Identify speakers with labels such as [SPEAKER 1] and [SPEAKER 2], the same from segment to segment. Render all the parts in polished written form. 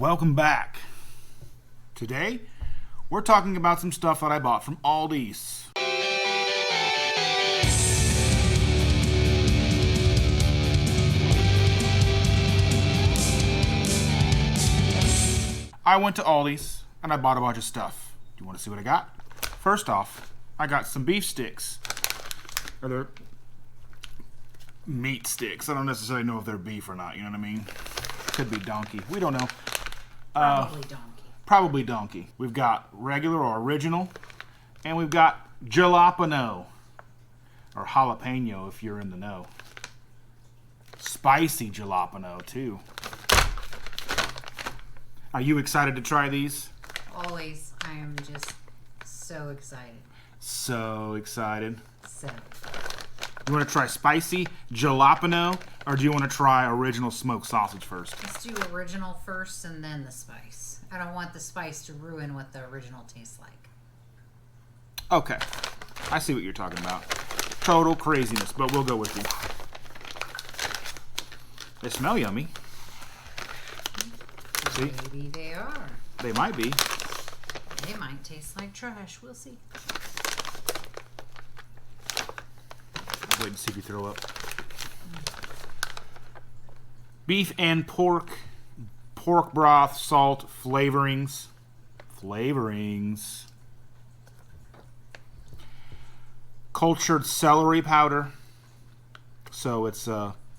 [SPEAKER 1] Welcome back. Today, we're talking about some stuff that I bought from Aldi's. I went to Aldi's and I bought a bunch of stuff. Do you want to see what I got? First off, I got some beef sticks. Or they're meat sticks. I don't necessarily know if they're beef or not, you know what I mean? Could be donkey. We don't know.
[SPEAKER 2] Probably donkey.
[SPEAKER 1] Probably donkey. We've got regular or original, and we've got jalapeno, or jalapeno if you're in the know. Spicy jalapeno too. Are you excited to try these?
[SPEAKER 2] Always. I am just so excited.
[SPEAKER 1] So excited.
[SPEAKER 2] So.
[SPEAKER 1] You want to try spicy jalapeno, or do you want to try original smoked sausage first?
[SPEAKER 2] Let's do original first and then the spice. I don't want the spice to ruin what the original tastes like.
[SPEAKER 1] Okay. I see what you're talking about. Total craziness, but we'll go with you. They smell yummy. See?
[SPEAKER 2] Maybe they are.
[SPEAKER 1] They might be.
[SPEAKER 2] They might taste like trash. We'll see.
[SPEAKER 1] Wait and see if you throw up. Beef and pork broth, salt, flavorings. Cultured celery powder. So it's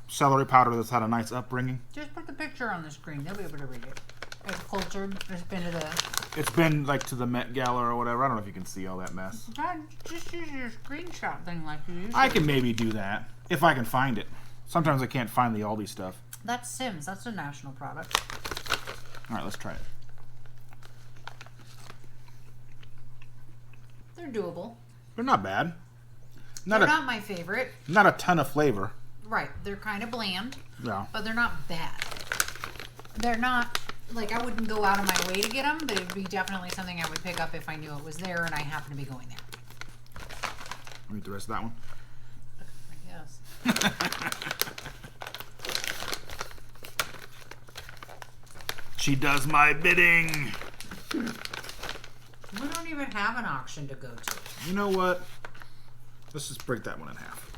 [SPEAKER 1] celery powder that's had a nice upbringing.
[SPEAKER 2] Just put the picture on the screen. They'll be able to read it. It's cultured.
[SPEAKER 1] It's been like to the Met Gala or whatever. I don't know if you can see all that mess.
[SPEAKER 2] God, just use your screenshot thing like you usually.
[SPEAKER 1] I can maybe do that if I can find it. Sometimes I can't find the Aldi stuff.
[SPEAKER 2] That's Simms. That's a national product.
[SPEAKER 1] All right, let's try it.
[SPEAKER 2] They're doable.
[SPEAKER 1] They're not bad.
[SPEAKER 2] They're not my favorite.
[SPEAKER 1] Not a ton of flavor.
[SPEAKER 2] Right. They're kind of bland.
[SPEAKER 1] Yeah.
[SPEAKER 2] But they're not bad. They're not, like, I wouldn't go out of my way to get them, but it would be definitely something I would pick up if I knew it was there and I happened to be going there.
[SPEAKER 1] Read the rest of that one.
[SPEAKER 2] I guess.
[SPEAKER 1] She does my bidding.
[SPEAKER 2] We don't even have an auction to go to.
[SPEAKER 1] You know what? Let's just break that one in half.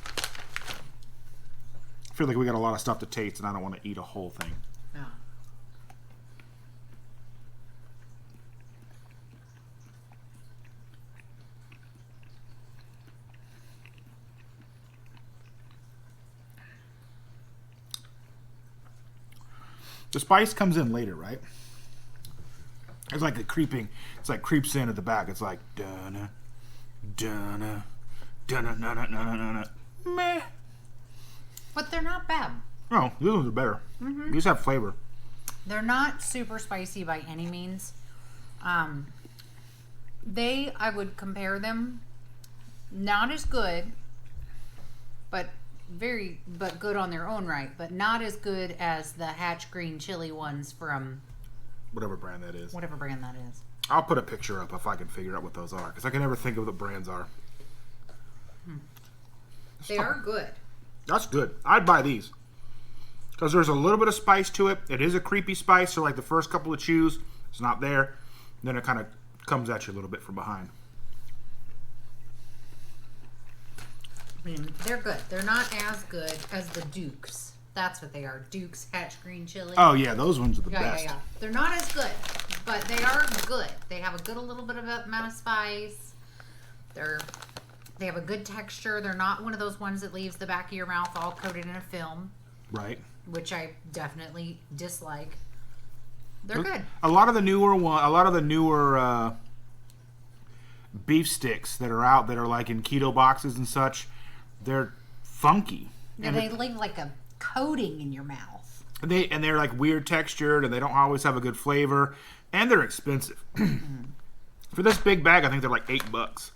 [SPEAKER 1] I feel like we got a lot of stuff to taste and I don't want to eat a whole thing.
[SPEAKER 2] No.
[SPEAKER 1] The spice comes in later, right? It's like it's like creeps in at the back. It's like dun dun dun dun meh.
[SPEAKER 2] But they're not bad.
[SPEAKER 1] Oh, these ones are better.
[SPEAKER 2] Mm-hmm.
[SPEAKER 1] These have flavor.
[SPEAKER 2] They're not super spicy by any means. I would compare them, not as good, but good on their own right, but not as good as the Hatch Green Chili ones from
[SPEAKER 1] whatever brand that is.
[SPEAKER 2] Whatever brand that is.
[SPEAKER 1] I'll put a picture up if I can figure out what those are, because I can never think of what the brands are.
[SPEAKER 2] They are good.
[SPEAKER 1] That's good. I'd buy these. Because there's a little bit of spice to it. It is a creepy spice, so like the first couple of chews, it's not there. Then it kind of comes at you a little bit from behind.
[SPEAKER 2] I mean, they're good. They're not as good as the Dukes. That's what they are. Dukes Hatch Green Chili.
[SPEAKER 1] Oh, yeah. Those ones are the best.
[SPEAKER 2] Yeah. They're not as good, but they are good. They have a little bit of amount of spice. They have a good texture. They're not one of those ones that leaves the back of your mouth all coated in a film.
[SPEAKER 1] Right.
[SPEAKER 2] Which I definitely dislike. They're good.
[SPEAKER 1] A lot of the newer beef sticks that are out that are like in keto boxes and such, they're funky.
[SPEAKER 2] Yeah, they leave like a coating in your mouth.
[SPEAKER 1] And they're like weird textured and they don't always have a good flavor. And they're expensive. For this big bag, I think they're like $8.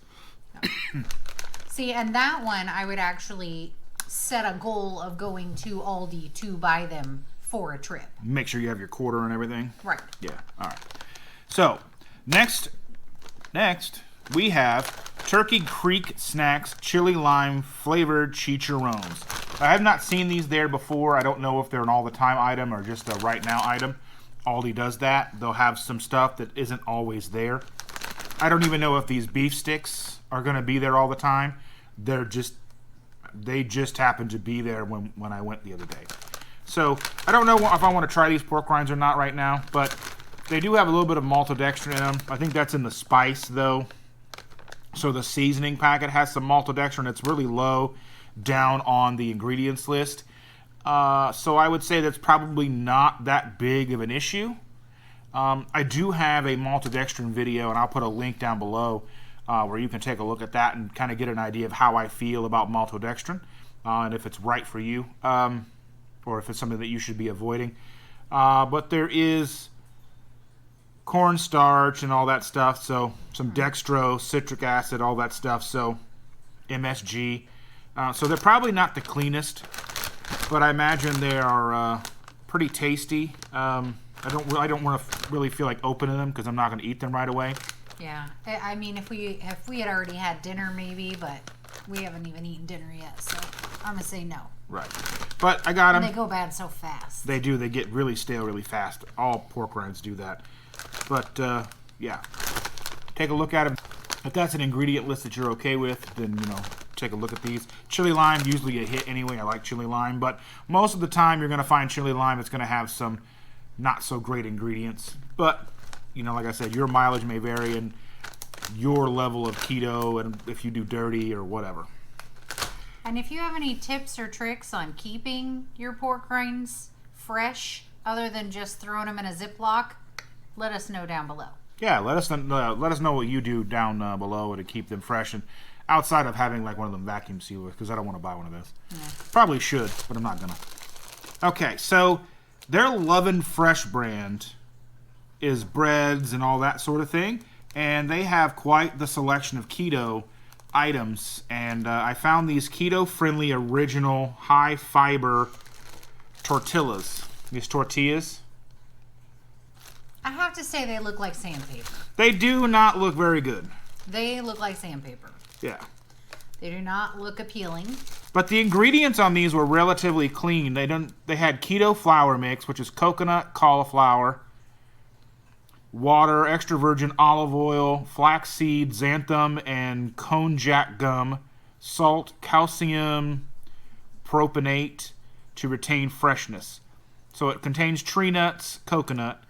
[SPEAKER 2] See, and that one, I would actually set a goal of going to Aldi to buy them for a trip.
[SPEAKER 1] Make sure you have your quarter and everything.
[SPEAKER 2] Right.
[SPEAKER 1] Yeah. All right. So, next, we have Turkey Creek Snacks Chili Lime Flavored Chicharrones. I have not seen these there before. I don't know if they're an all-the-time item or just a right-now item. Aldi does that. They'll have some stuff that isn't always there. I don't even know if these beef sticks are going to be there all the time. They just happened to be there when I went the other day. So I don't know if I want to try these pork rinds or not right now, but they do have a little bit of maltodextrin in them. I think that's in the spice though. So the seasoning packet has some maltodextrin. It's really low down on the ingredients list. So I would say that's probably not that big of an issue. I do have a maltodextrin video, and I'll put a link down below where you can take a look at that and kind of get an idea of how I feel about maltodextrin and if it's right for you or if it's something that you should be avoiding. But there is cornstarch and all that stuff, so some dextrose, citric acid, all that stuff, so MSG. So they're probably not the cleanest, but I imagine they are pretty tasty. I don't want to really feel like opening them because I'm not going to eat them right away.
[SPEAKER 2] Yeah, I mean, if we had already had dinner, maybe, but we haven't even eaten dinner yet, so I'm gonna say no. Right,
[SPEAKER 1] but I got them.
[SPEAKER 2] And they go bad so fast.
[SPEAKER 1] They do. They get really stale really fast. All pork rinds do that. But yeah, take a look at them. If that's an ingredient list that you're okay with, then take a look at these. Chili lime usually a hit anyway. I like chili lime, but most of the time you're gonna find chili lime that's gonna have some not so great ingredients. But like I said, your mileage may vary and your level of keto and if you do dirty or whatever.
[SPEAKER 2] And if you have any tips or tricks on keeping your pork rinds fresh other than just throwing them in a Ziploc, let us know down below.
[SPEAKER 1] Yeah, let us know what you do down below to keep them fresh, and outside of having like one of them vacuum sealers, because I don't want to buy one of those. Yeah. Probably should, but I'm not gonna. Okay, so their Lovin' Fresh brand is breads and all that sort of thing, and they have quite the selection of keto items, and I found these keto-friendly original high-fiber tortillas. These tortillas.
[SPEAKER 2] I have to say they look like sandpaper.
[SPEAKER 1] They do not look very good.
[SPEAKER 2] They look like sandpaper.
[SPEAKER 1] Yeah.
[SPEAKER 2] They do not look appealing.
[SPEAKER 1] But the ingredients on these were relatively clean. They had keto flour mix, which is coconut, cauliflower, water, extra virgin olive oil, flaxseed, xanthan, and konjac gum, salt, calcium propionate to retain freshness. So it contains tree nuts, coconut.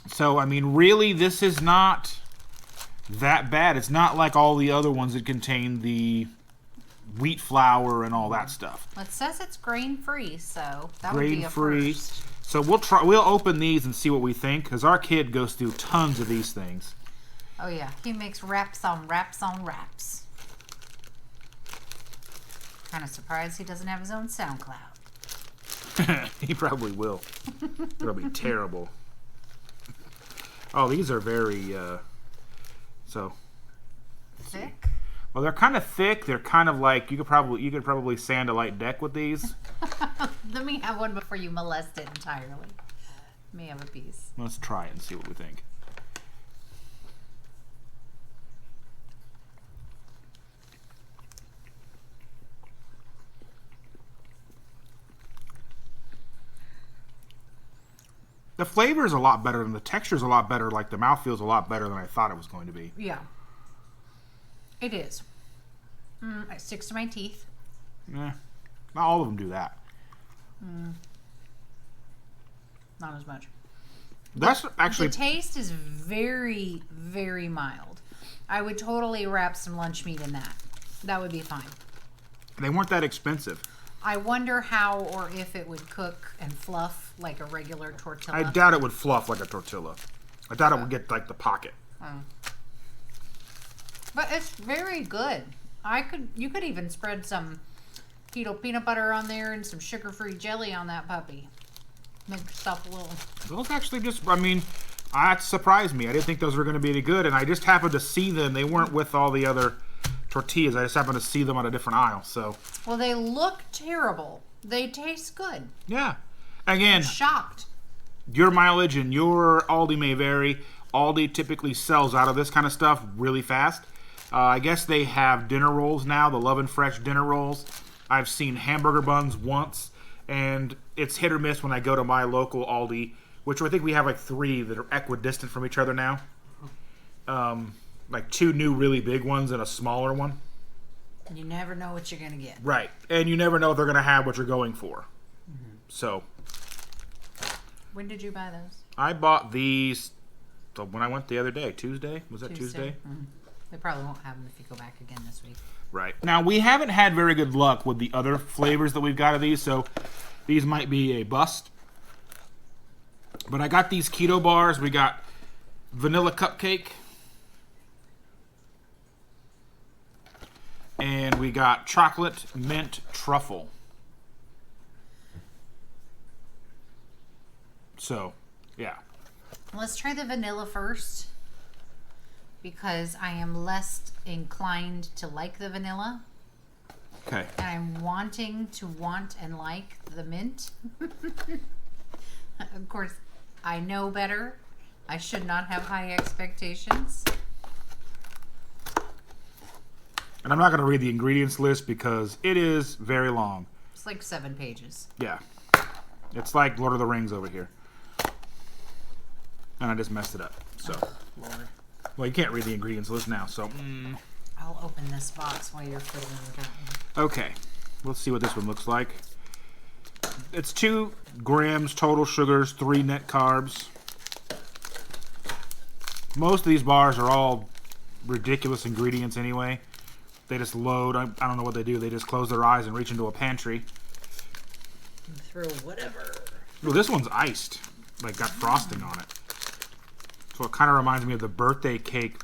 [SPEAKER 1] So, I mean, really, this is not that bad. It's not like all the other ones that contain the wheat flour and all that stuff.
[SPEAKER 2] Well, it says it's grain-free, so that would be a
[SPEAKER 1] grain-free.
[SPEAKER 2] first.
[SPEAKER 1] So we'll open these and see what we think, because our kid goes through tons of these things.
[SPEAKER 2] Oh yeah, he makes wraps on wraps on wraps. Kind of surprised he doesn't have his own SoundCloud.
[SPEAKER 1] He probably will. It'll be terrible. Oh, these are very
[SPEAKER 2] thick.
[SPEAKER 1] Well, they're kind of thick. They're kind of like you could probably sand a light deck with these.
[SPEAKER 2] Let me have one before you molest it entirely. Let me have a piece.
[SPEAKER 1] Let's try it and see what we think. The flavor is a lot better and the texture is a lot better. Like the mouth feels a lot better than I thought it was going to be.
[SPEAKER 2] Yeah. It is. It sticks to my teeth.
[SPEAKER 1] Yeah. Not all of them do that.
[SPEAKER 2] Not as much.
[SPEAKER 1] That's actually...
[SPEAKER 2] The taste is very, very mild. I would totally wrap some lunch meat in that. That would be fine.
[SPEAKER 1] They weren't that expensive.
[SPEAKER 2] I wonder how or if it would cook and fluff like a regular tortilla.
[SPEAKER 1] I doubt it would fluff like a tortilla. I doubt it would get like the pocket.
[SPEAKER 2] But it's very good. You could even spread some keto peanut butter on there and some sugar-free jelly on that puppy. Make yourself a little.
[SPEAKER 1] Those actually that surprised me. I didn't think those were going to be any good, and I just happened to see them. They weren't with all the other tortillas. I just happened to see them on a different aisle. So.
[SPEAKER 2] Well, they look terrible. They taste good.
[SPEAKER 1] Yeah. Again.
[SPEAKER 2] I'm shocked.
[SPEAKER 1] Your mileage and your Aldi may vary. Aldi typically sells out of this kind of stuff really fast. I guess they have dinner rolls now, the Lovin' Fresh dinner rolls. I've seen hamburger buns once, and it's hit or miss when I go to my local Aldi, which I think we have like 3 that are equidistant from each other now. Like 2 new really big ones and a smaller one.
[SPEAKER 2] You never know what you're going to get.
[SPEAKER 1] Right. And you never know if they're going to have what you're going for. Mm-hmm. So.
[SPEAKER 2] When did you buy those?
[SPEAKER 1] I bought these when I went the other day. Tuesday? Was that Tuesday?
[SPEAKER 2] Mm-hmm. They probably won't have them if you go back again this week.
[SPEAKER 1] Right. Now, we haven't had very good luck with the other flavors that we've got of these, so these might be a bust. But I got these keto bars. We got vanilla cupcake. And we got chocolate mint truffle. So, yeah.
[SPEAKER 2] Let's try the vanilla first, because I am less inclined to like the vanilla.
[SPEAKER 1] Okay.
[SPEAKER 2] And I'm wanting to want and like the mint. Of course, I know better. I should not have high expectations.
[SPEAKER 1] And I'm not going to read the ingredients list because it is very long.
[SPEAKER 2] It's like 7 pages.
[SPEAKER 1] Yeah. It's like Lord of the Rings over here. And I just messed it up. So,
[SPEAKER 2] Lord.
[SPEAKER 1] Well, you can't read the ingredients list now, so.
[SPEAKER 2] I'll open this box while you're fiddling with that one.
[SPEAKER 1] Okay. Let's see what this one looks like. It's 2 grams total sugars, 3 net carbs. Most of these bars are all ridiculous ingredients anyway. They just load. I don't know what they do. They just close their eyes and reach into a pantry.
[SPEAKER 2] Throw whatever.
[SPEAKER 1] Well, this one's iced. Like, got frosting on it. So it kind of reminds me of the birthday cake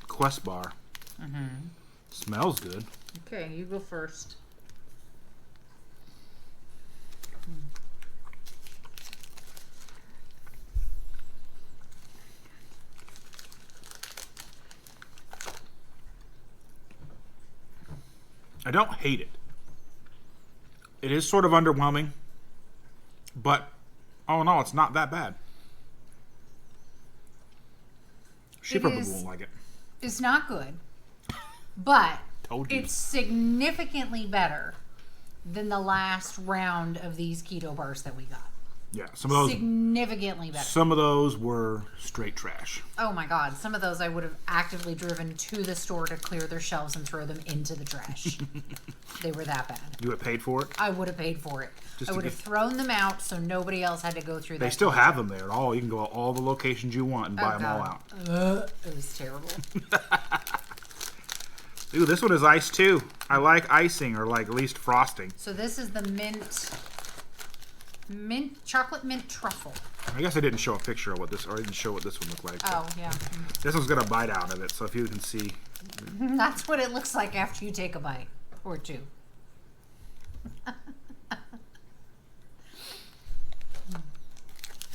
[SPEAKER 1] Quest bar. Mm-hmm. Smells good.
[SPEAKER 2] Okay, you go first.
[SPEAKER 1] I don't hate it. It is sort of underwhelming, but oh no, it's not that bad. She probably won't like it.
[SPEAKER 2] It's not good, but
[SPEAKER 1] Told you.
[SPEAKER 2] It's significantly better than the last round of these keto bars that we got.
[SPEAKER 1] Yeah, some of those
[SPEAKER 2] significantly better.
[SPEAKER 1] Some of those were straight trash.
[SPEAKER 2] Oh my god, some of those I would have actively driven to the store to clear their shelves and throw them into the trash. They were that bad.
[SPEAKER 1] You would have paid for it?
[SPEAKER 2] I would have paid for it. I would have thrown them out so nobody else had to go through that.
[SPEAKER 1] They still have them there at all. You can go all the locations you want and buy them all out.
[SPEAKER 2] It was terrible.
[SPEAKER 1] Ooh, this one is iced too. I like icing, or like at least frosting.
[SPEAKER 2] So this is the chocolate mint truffle.
[SPEAKER 1] I guess I didn't show a picture of what this, or I didn't show what this one looked like.
[SPEAKER 2] Oh, yeah.
[SPEAKER 1] This one's got a bite out of it, so if you can see.
[SPEAKER 2] That's what it looks like after you take a bite. Or 2.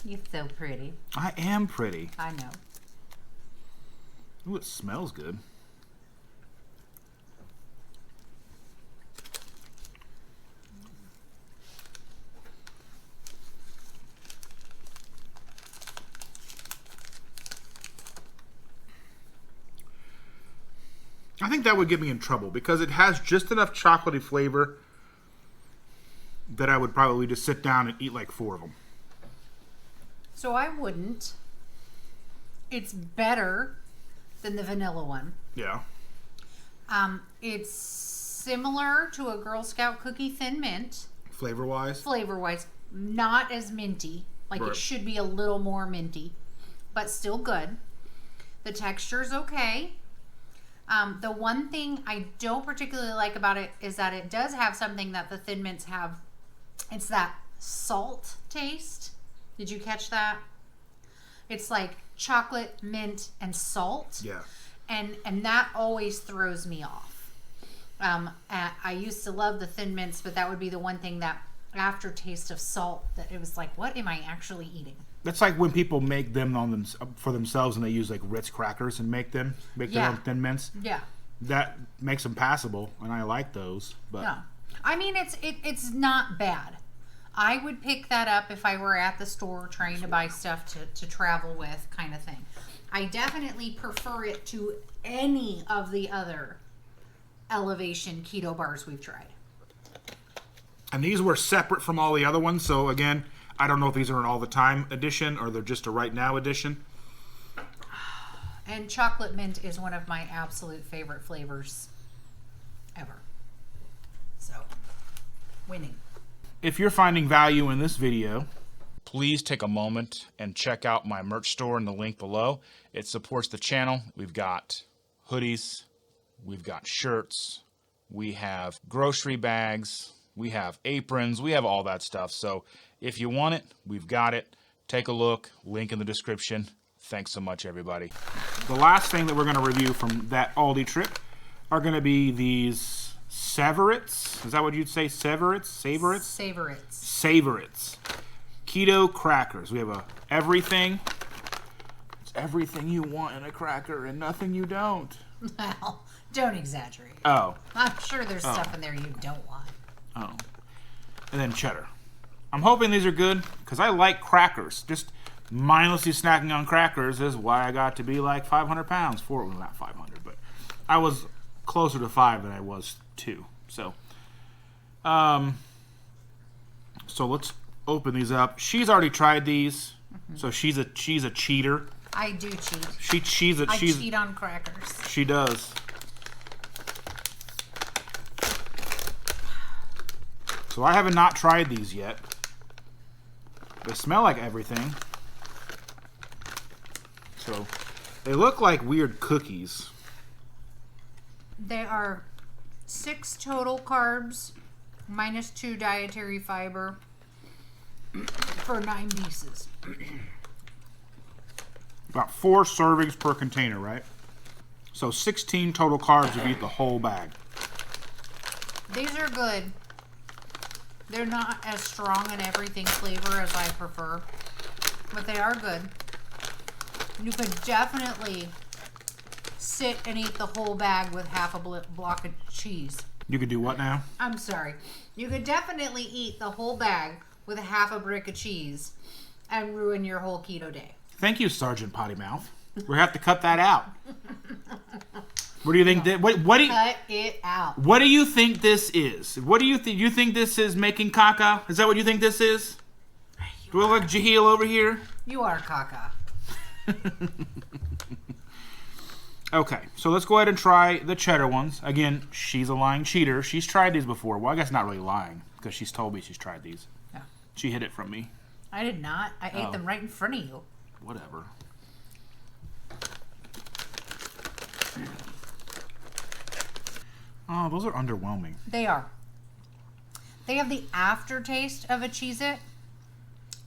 [SPEAKER 2] You're so pretty.
[SPEAKER 1] I am pretty.
[SPEAKER 2] I know.
[SPEAKER 1] Ooh, it smells good. I think that would get me in trouble because it has just enough chocolatey flavor that I would probably just sit down and eat like 4 of them.
[SPEAKER 2] So I wouldn't. It's better than the vanilla one.
[SPEAKER 1] Yeah.
[SPEAKER 2] It's similar to a Girl Scout cookie Thin Mint.
[SPEAKER 1] Flavor-wise?
[SPEAKER 2] Flavor-wise. Not as minty. Like
[SPEAKER 1] Right.
[SPEAKER 2] It should be a little more minty. But still good. The texture's okay. The one thing I don't particularly like about it is that it does have something that the Thin Mints have. It's that salt taste. Did you catch that? It's like chocolate, mint, and salt.
[SPEAKER 1] Yeah.
[SPEAKER 2] And that always throws me off. I used to love the Thin Mints, but that would be the one thing, that aftertaste of salt, that it was like, what am I actually eating?
[SPEAKER 1] That's like when people make them for themselves and they use like Ritz crackers and make their own Thin Mints.
[SPEAKER 2] Yeah.
[SPEAKER 1] That makes them passable, and I like those. But
[SPEAKER 2] No. I mean, it's not bad. I would pick that up if I were at the store trying to buy stuff to travel with, kind of thing. I definitely prefer it to any of the other Elevation keto bars we've tried.
[SPEAKER 1] And these were separate from all the other ones, so again, I don't know if these are an all the time edition or they're just a right now edition.
[SPEAKER 2] And chocolate mint is one of my absolute favorite flavors ever. So, winning.
[SPEAKER 1] If you're finding value in this video, please take a moment and check out my merch store in the link below. It supports the channel. We've got hoodies, we've got shirts, we have grocery bags, we have aprons, we have all that stuff. So if you want it, we've got it. Take a look, link in the description. Thanks so much, everybody. The last thing that we're going to review from that Aldi trip are going to be these Savorites. Is that what you'd say? Savorites? Savorites. Keto crackers. We have everything. It's everything you want in a cracker and nothing you don't.
[SPEAKER 2] Well, don't exaggerate.
[SPEAKER 1] Oh.
[SPEAKER 2] I'm sure there's stuff in there you don't want.
[SPEAKER 1] Oh. And then cheddar. I'm hoping these are good because I like crackers. Just mindlessly snacking on crackers is why I got to be like 500 pounds. Well, not 500, but I was closer to 5 than I was 2. So, so let's open these up. She's already tried these, so she's a cheater.
[SPEAKER 2] I do cheat.
[SPEAKER 1] She's
[SPEAKER 2] I cheat on crackers.
[SPEAKER 1] She does. So I haven't not tried these yet. They smell like everything. So they look like weird cookies.
[SPEAKER 2] They are 6 total carbs, minus 2 dietary fiber for 9 pieces.
[SPEAKER 1] About 4 servings per container, right? So 16 total carbs if you eat the whole bag.
[SPEAKER 2] These are good. They're not as strong in everything flavor as I prefer, but they are good. You could definitely sit and eat the whole bag with half a block of cheese.
[SPEAKER 1] You could do what now?
[SPEAKER 2] I'm sorry. You could definitely eat the whole bag with half a brick of cheese and ruin your whole keto day.
[SPEAKER 1] Thank you, Sergeant Potty Mouth. We have to cut that out. What do you think?
[SPEAKER 2] Cut it out.
[SPEAKER 1] What do you think this is? What do you think? You think this is making caca? Is that what you think this is? Do we look like Jaheel over here?
[SPEAKER 2] You are caca.
[SPEAKER 1] Okay, so let's go ahead and try the cheddar ones. Again, she's a lying cheater. She's tried these before. Well, I guess not really lying because she's told me she's tried these.
[SPEAKER 2] Yeah.
[SPEAKER 1] She hid it from me.
[SPEAKER 2] I did not. I ate them right in front of you.
[SPEAKER 1] Whatever. Oh, those are underwhelming.
[SPEAKER 2] They are. They have the aftertaste of a Cheez-It,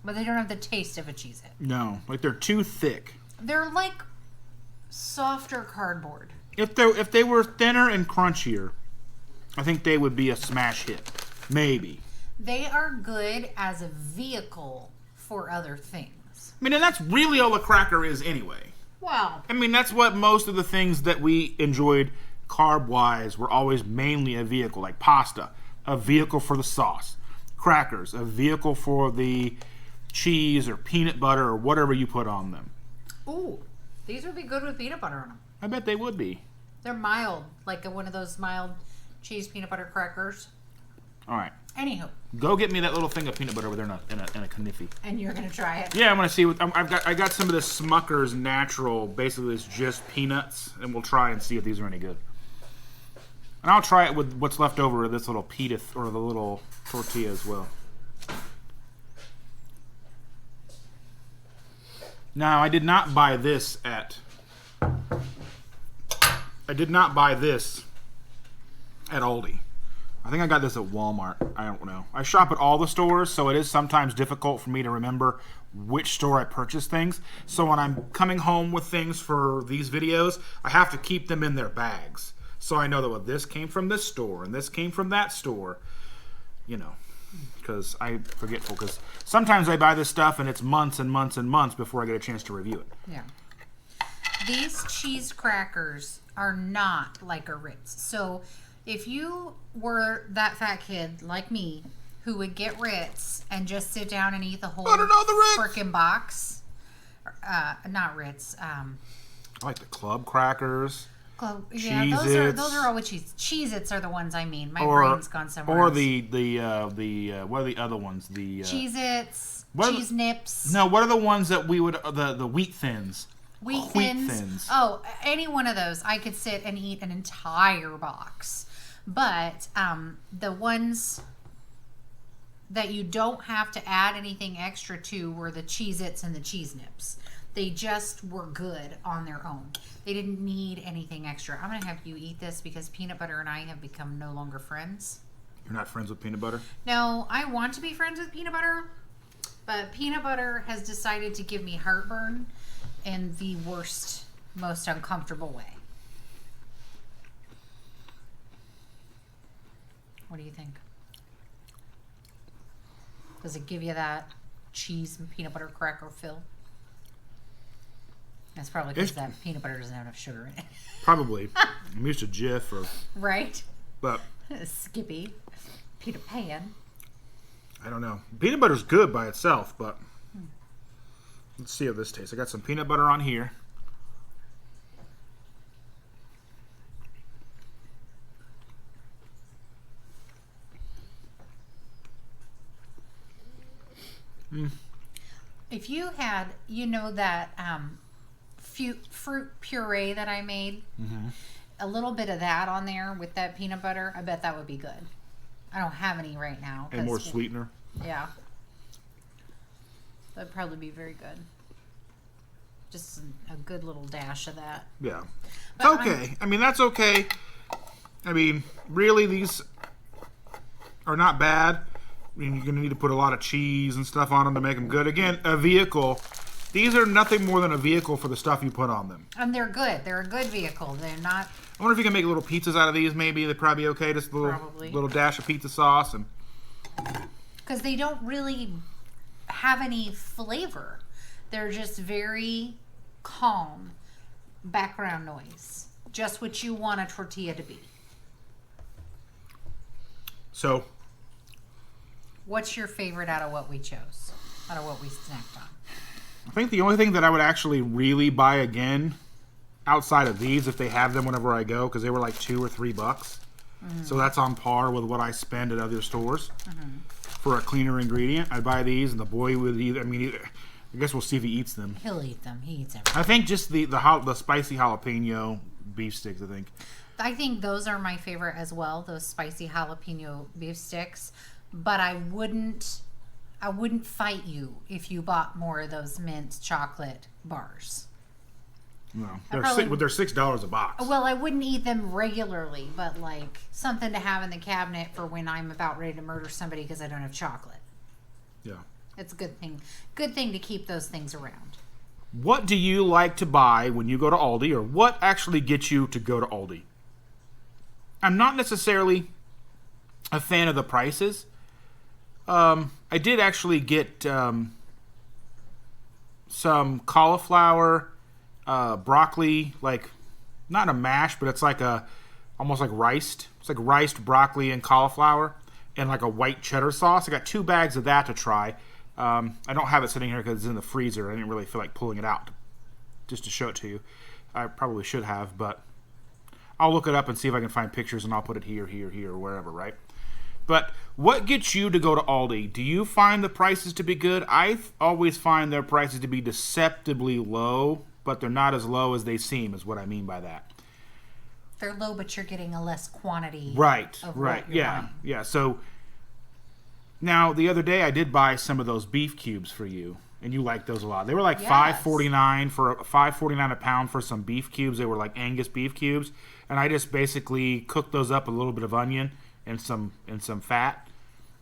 [SPEAKER 2] but they don't have the taste of a Cheez-It.
[SPEAKER 1] No, like they're too thick.
[SPEAKER 2] They're like softer cardboard.
[SPEAKER 1] If they were thinner and crunchier, I think they would be a smash hit. Maybe.
[SPEAKER 2] They are good as a vehicle for other things.
[SPEAKER 1] I mean, and that's really all a cracker is anyway.
[SPEAKER 2] Wow.
[SPEAKER 1] I mean, that's what most of the things that we enjoyed carb-wise were always mainly a vehicle, like pasta, a vehicle for the sauce. Crackers, a vehicle for the cheese or peanut butter or whatever you put on them.
[SPEAKER 2] Ooh, these would be good with peanut butter on them.
[SPEAKER 1] I bet they would be.
[SPEAKER 2] They're mild, like one of those mild cheese peanut butter crackers.
[SPEAKER 1] All right.
[SPEAKER 2] Anywho.
[SPEAKER 1] Go get me that little thing of peanut butter over there in a kniffy.
[SPEAKER 2] And you're going to try it?
[SPEAKER 1] Yeah, I'm going to see. I got some of this Smucker's Natural. Basically, it's just peanuts, and we'll try and see if these are any good. And I'll try it with what's left over of this little pita or the little tortilla as well. Now, I did not buy this at Aldi. I think I got this at Walmart. I don't know. I shop at all the stores, so it is sometimes difficult for me to remember which store I purchase things. So when I'm coming home with things for these videos, I have to keep them in their bags. So I know that, well, this came from this store and this came from that store. You know, because I'm forgetful. Because sometimes I buy this stuff and it's months and months and months before I get a chance to review it.
[SPEAKER 2] Yeah. These cheese crackers are not like a Ritz. So if you were that fat kid like me who would get Ritz and just sit down and eat the whole freaking box, not Ritz.
[SPEAKER 1] I like the club crackers.
[SPEAKER 2] Yeah, those are all with cheese. Cheez-Its are the ones I mean. My brain's gone somewhere else.
[SPEAKER 1] Or the what are the other ones? The
[SPEAKER 2] Cheez-Its, cheese nips.
[SPEAKER 1] No, what are the ones that we would the wheat thins?
[SPEAKER 2] Wheat thins. Oh, any one of those. I could sit and eat an entire box. But the ones that you don't have to add anything extra to were the Cheez-Its and the cheese nips. They just were good on their own. They didn't need anything extra. I'm going to have you eat this because peanut butter and I have become no longer friends.
[SPEAKER 1] You're not friends with peanut butter?
[SPEAKER 2] No, I want to be friends with peanut butter, but peanut butter has decided to give me heartburn in the worst, most uncomfortable way. What do you think? Does it give you that cheese and peanut butter cracker feel? That's probably because that peanut butter doesn't have enough sugar in it.
[SPEAKER 1] Probably. I'm used to Jif or...
[SPEAKER 2] Right?
[SPEAKER 1] But...
[SPEAKER 2] Skippy. Peter Pan.
[SPEAKER 1] I don't know. Peanut butter's good by itself, but... Let's see how this tastes. I got some peanut butter on here.
[SPEAKER 2] If you had, that fruit puree that I made, a little bit of that on there with that peanut butter, I bet that would be good. I don't have any right now.
[SPEAKER 1] And more sweetener.
[SPEAKER 2] Yeah. That'd probably be very good. Just a good little dash of that.
[SPEAKER 1] Yeah. It's okay. I mean, that's okay. I mean, really, these are not bad. I mean, you're going to need to put a lot of cheese and stuff on them to make them good. Again, a vehicle. These are nothing more than a vehicle for the stuff you put on them.
[SPEAKER 2] And they're good. They're a good vehicle. They're not...
[SPEAKER 1] I wonder if you can make little pizzas out of these, maybe. They'd probably be okay. Just a little dash of pizza sauce. And
[SPEAKER 2] because they don't really have any flavor. They're just very calm background noise. Just what you want a tortilla to be.
[SPEAKER 1] So...
[SPEAKER 2] What's your favorite out of what we chose? Out of what we snacked on?
[SPEAKER 1] I think the only thing that I would actually really buy again, outside of these, if they have them whenever I go, because they were like $2 or $3. So that's on par with what I spend at other stores for a cleaner ingredient. I'd buy these, and the boy would either. I guess we'll see if he eats them.
[SPEAKER 2] He'll eat them. He eats everything.
[SPEAKER 1] I think just the spicy jalapeno beef sticks.
[SPEAKER 2] I think those are my favorite as well. Those spicy jalapeno beef sticks. But I wouldn't fight you if you bought more of those mint chocolate bars.
[SPEAKER 1] No, they're $6 a box.
[SPEAKER 2] Well, I wouldn't eat them regularly, but like something to have in the cabinet for when I'm about ready to murder somebody because I don't have chocolate.
[SPEAKER 1] Yeah,
[SPEAKER 2] it's a good thing. Good thing to keep those things around.
[SPEAKER 1] What do you like to buy when you go to Aldi, or what actually gets you to go to Aldi? I'm not necessarily a fan of the prices. I did actually get some cauliflower, broccoli, like not a mash, but it's like almost like riced. It's like riced broccoli and cauliflower, and like a white cheddar sauce. I got 2 bags of that to try. I don't have it sitting here because it's in the freezer. I didn't really feel like pulling it out just to show it to you. I probably should have, but I'll look it up and see if I can find pictures, and I'll put it here, or wherever, right? But what gets you to go to Aldi? Do you find the prices to be good? I always find their prices to be deceptively low, but they're not as low as they seem, is what I mean by that.
[SPEAKER 2] They're low, but you're getting a less quantity.
[SPEAKER 1] Right.
[SPEAKER 2] Buying.
[SPEAKER 1] Yeah. So now the other day I did buy some of those beef cubes for you, and you liked those a lot. They were like $5.49 for $5.49 a pound for some beef cubes. They were like Angus beef cubes, and I just basically cooked those up with a little bit of onion and some fat,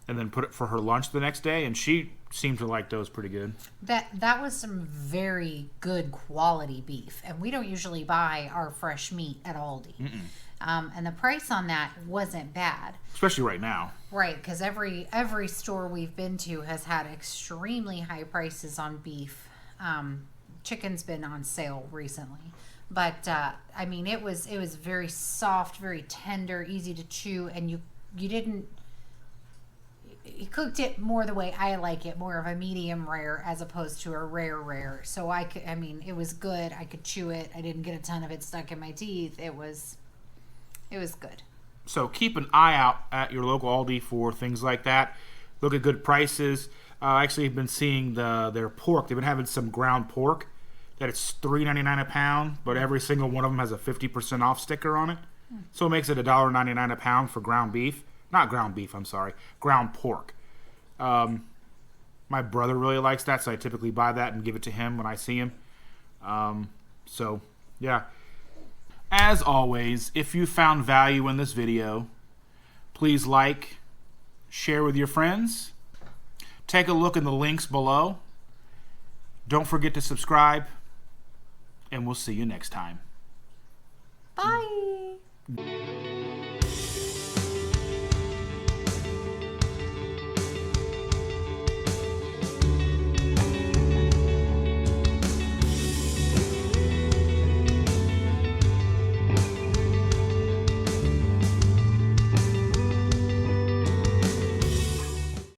[SPEAKER 1] and then put it for her lunch the next day, and she seemed to like those pretty good.
[SPEAKER 2] That was some very good quality beef, and we don't usually buy our fresh meat at Aldi. And the price on that wasn't bad,
[SPEAKER 1] especially right now.
[SPEAKER 2] Right, because every store we've been to has had extremely high prices on beef. Chicken's been on sale recently. But I mean, it was very soft, very tender, easy to chew, and you cooked it more the way I like it, more of a medium rare as opposed to a rare. So it was good. I could chew it. I didn't get a ton of it stuck in my teeth. It was good.
[SPEAKER 1] So keep an eye out at your local Aldi for things like that. Look at good prices. Actually, I've been seeing their pork. They've been having some ground pork that it's $3.99 a pound, but every single one of them has a 50% off sticker on it. So it makes it $1.99 a pound for ground beef. Not ground beef, I'm sorry. Ground pork. My brother really likes that, so I typically buy that and give it to him when I see him. So, yeah. As always, if you found value in this video, please like, share with your friends. Take a look in the links below. Don't forget to subscribe, and we'll see you next time.
[SPEAKER 2] Bye.